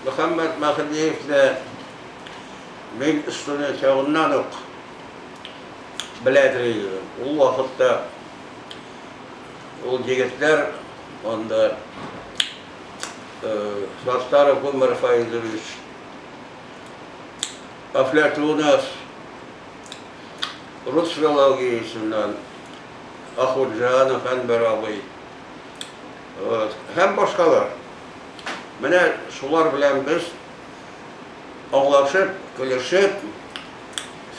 Muhammed Mahdiyev'le men üstüne çağından ok bilediriydi. O vakitte o yigitler onda Sastara Kumar Faizoviç, Aflatunov, Rus filologiyasinden Ahurjanov, Anbaravi, hem başkalar. Mene şular bilen biz anlaşıp, gülüşüp,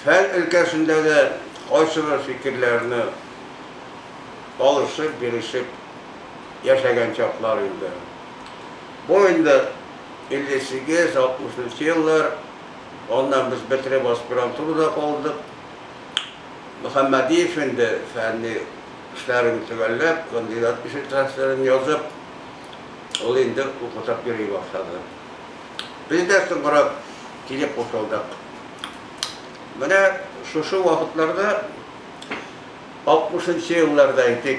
fen ülkesinde de qaysı bir fikirlerini alışıp, birişip yaşayan çaplar idi. Bu indi 58-60 yıllar, ondan biz bitirip aspiranturada kaldık. Muhammediyev'in de fenli işlerini tügellep, kandidat işitreslerini yazıp, o indi okutak yürüye başladı. Biz de sonra gelip koşuldak. Mene şu vakitlerde 60. yıllardaydık.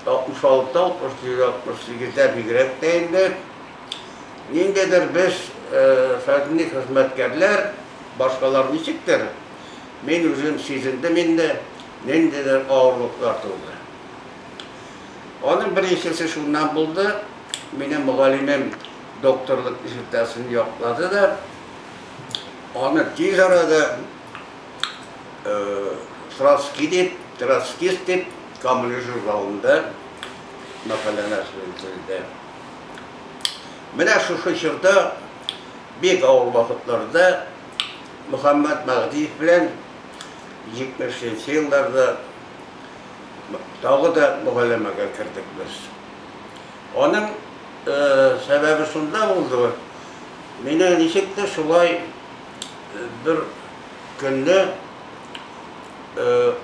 66'da, 67'de bir grep değildi. Nindedir biz ferdinlik hizmetkarlar, başkalar niçiktir? Men özüm sizindim indi, nindedir ağırlıklar oldu. Onun birincisi şundan buldu, benim muallimim doktorluk dissertasını yokladı da, onu tez arada Trotsky dip, Komünist jurnalında makaleler söyletildi. Mene şu şaşırda bir ağır vakitlerde Muhammed Mahdiyev bilen 70. yıllarda dağı da muhallemeye kirdik biz. Onun sebebi şunda oldu. Mene nişikti şulay bir günde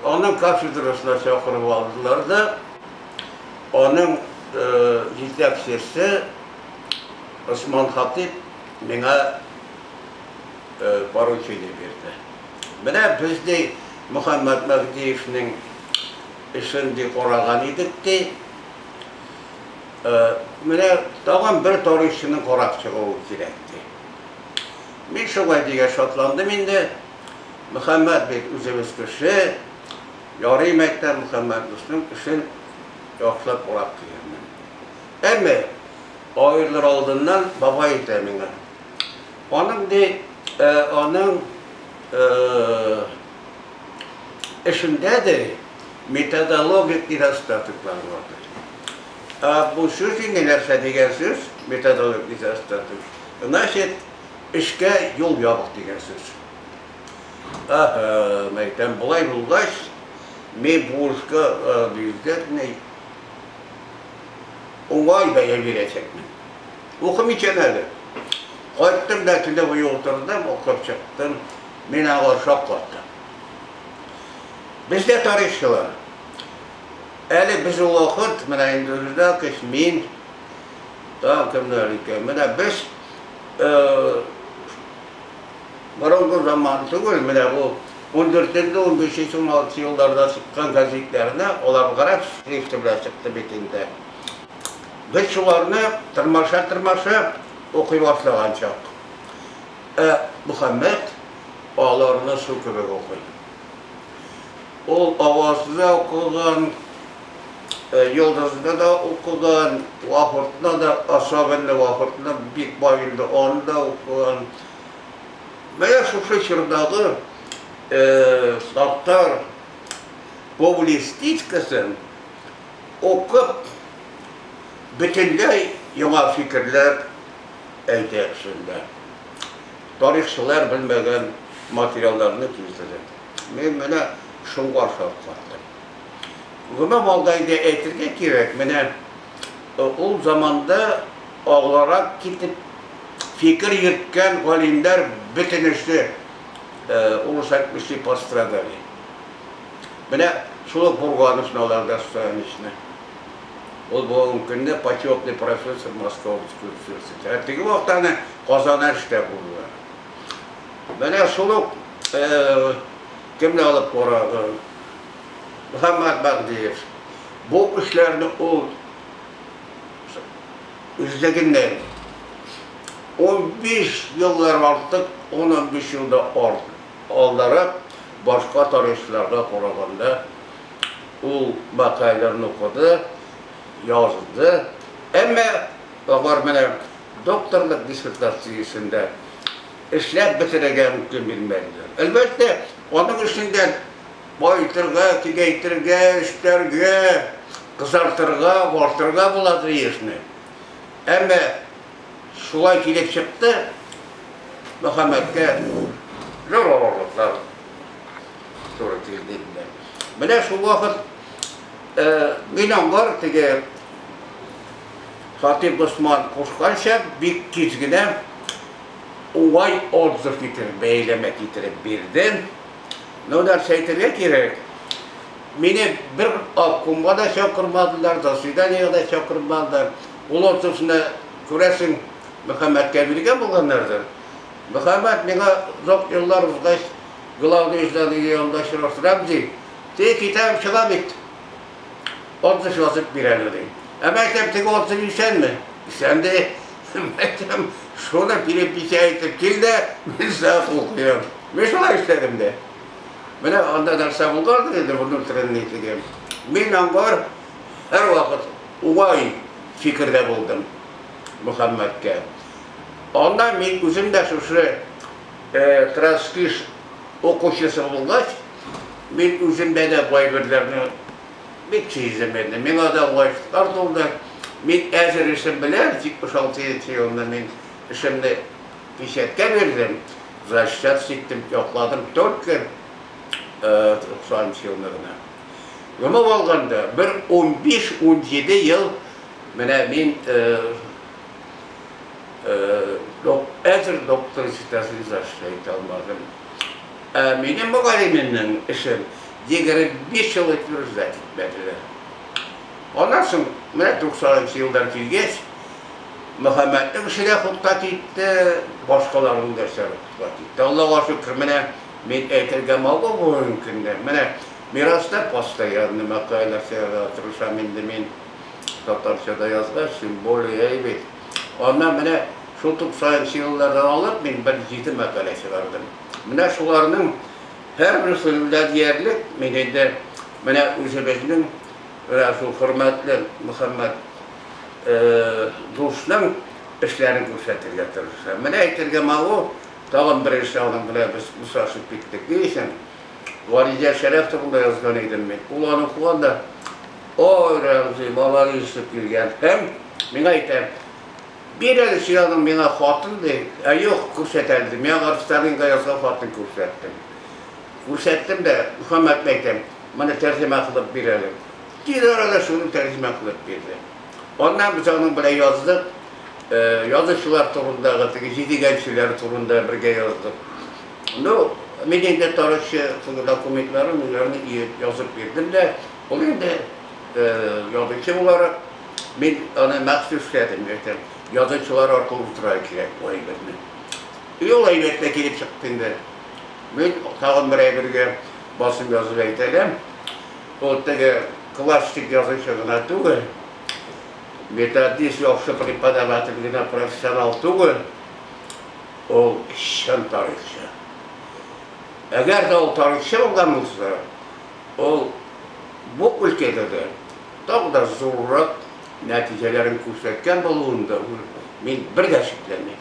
onun kafedrasına çağırıp aldılar da onun yetekçisi Osman Hatip bana porучение verdi. Mene biz de Muhammed Mahdiyev'nin işini koragan idik de mene tağın bir tarihçinin korak çıkığı gerekti. Men şolay diye şatlandım indi. Muhammed Bey üzümüz kişi, yarı mektep Muhammed Müslüm için yaxşılap korak kıyırdım. Ama ayırlar aldığından baba etemine. Onun işinde de metodologik ilaçlatıklar vardır. Bu söz İngilizce diyen söz, metodologik ilaçlatık. Naşet, işe yol yapık diyen söz. Meyten bulay bulgaç, men bu işe büyükler ne? Oğay beye verecekmin. Okum içeneli. Qayttım da tüde boyu oturdum, okup çıktım. Men ağır şok kattım. Bizde tarihçiler. Eli biz o vakit, mene indüzüde kış men, daha kimler iken, mene biz Barongo zaman tügül, mene bu 14'de 15. 16 yıllarda çıkan gazetlerine, olar qarab şrifti bile çıktı bitinde. Biz şularını tırmaşa okuy başlagan çaq. Muhammed ağlarına su köpek okuy. O avazda okugan, yıldızda da okugan, vahırtına da, asabında vahırtına, bir bayında onu da okugan. Veya şu şırdağı Sattar publistikasın okup bütünlüğü yeni fikirler elde etsinler. Tarihçiler bilmegen materyallarını tüzdüler. Men mene şunga şart kattım. Buna valdayda etirge gerek. Mene o zamanda ağlarak gidip fikir yürütken galimler bütünüştü. Ulusakmışı pastradari. Mene şunu Burgan'ın sınavlarda tutan içine. O bu günde почетный profesör Moskovski Üniversitesi. Erteki vaxtane Qazanar işte buldular. Mene şunu kimle alıp koradı? Muhammed Mahdiyef. Bu işlerini o üzleginler 15 yıllar artık 10-15 yılda olarak başka tarihçilerle koraganda o makalelerini okudu, yazdı. Ama var bana doktorluk disertasyasında işlep bitireceğim mümkün bilmelidir. Elbette onun içinden boyutırga, kegeytirge, işlerge, kızartırga, ortırga buladı işini. Ama şulay kilip çıktı, Muhammed'e zor olurlar. Sonra kildiğinde. Bana şu vakit minan var ki Hatip Osman Kuşkanşa bir kizgine Uvay odzuf getirip, beylemek getirip birden. Ne der şeytirge gerek. Beni bir akkumda da çakırmadılar, da Sidaniye'ye da çakırmadılar. Ulu otzufuna küresin Muhammed'e bilgen bulganlardır. Muhammed bana zor yıllar uzgaş, Gılavlı İzlan'ın yoldaşı Ramzi. Te kitap çığa bitti. Otzuf yazıp bir elodayım. Mektepteki otzuf işen mi? İşen de mektep şuna bir şey etip gel de ben sana okuyorum. Ben şuna istedim de. Bana onda derse bulgardı dedi bunun trenliği. Ben angar her vakit uvay fikirde buldum Muhammed'e. Ondan ben üzümde şu transkript okuşusu bulgaç, ben üzümde de bayburlarını bir çizdim ben. Ben adam ulaştılar oldu. Ben ezer işim bilen, 76 yılında ben işimde fişetke verdim. Zaşşat siktim, yokladım 4 gün 90 yıllarına. Ama olganda bir 15-17 yıl ben ezer doktor sitasını zaşşayt almadım. Benim mugalliminin işim 25 yıl etmiyoruz zaten etmediler. Ondan sonra 90 yıllar kilgeç, Muhammed'in işine huttat etti, başkalarının dersleri huttat etti. Allah'a şükür, ben eğitirgem aldı bu mümkünde. Mirasta postayanlı makaylar seyahatırışam indi men Tatarçada yazgar, simbol eybet. Ondan şu 90 yıllardan alıp ben bir 7 makale çıkardım. Şularının her bir sözünde diyerlik, menede Özbek'in şu hürmetli Muhammed Dursun'un işlerini göstertir getirirse. Eğitirgem aldı, tağın bir işlerini biz musasip bittik değilsen. Varice Şeref turunda yazgan edim ben. Ulanı kuvan da o Ramzi, baları üstüp girgen. Hem, ben aytam, bir el silahın bana hatın de, yok kurseteldim. Ben Arıstan'ın yazgan hatın kursettim. Kursettim de Muhammed Mektem, bana tercüme kılıp bir elim. Bir arada şunu tercüme kılıp birdi. Ondan biz onun bile yazdık. Yazışçılar turunda, 7 gençler turunda birge yazdık. Medeniye tarihçi dokumentlerini yazıp verdim de, onun da yazıcı olarak ben ona mahsus istedim. Yazıcılar arkalı ultraya gerek o ayetini. Yol ayetle gelip çıktığında, ben tağın birge basın yazıp edelim. O da klasik yazıcılığına tuğu, metodist yoksa prepadavatılığına profesyonel tuğu, o şan tarihçi. Eğer de o tarihçi olan olsa, o bu ülkede de daha da zorluk neticelerin gösterken bulunduğunda ben bir de şüphelenmeyim.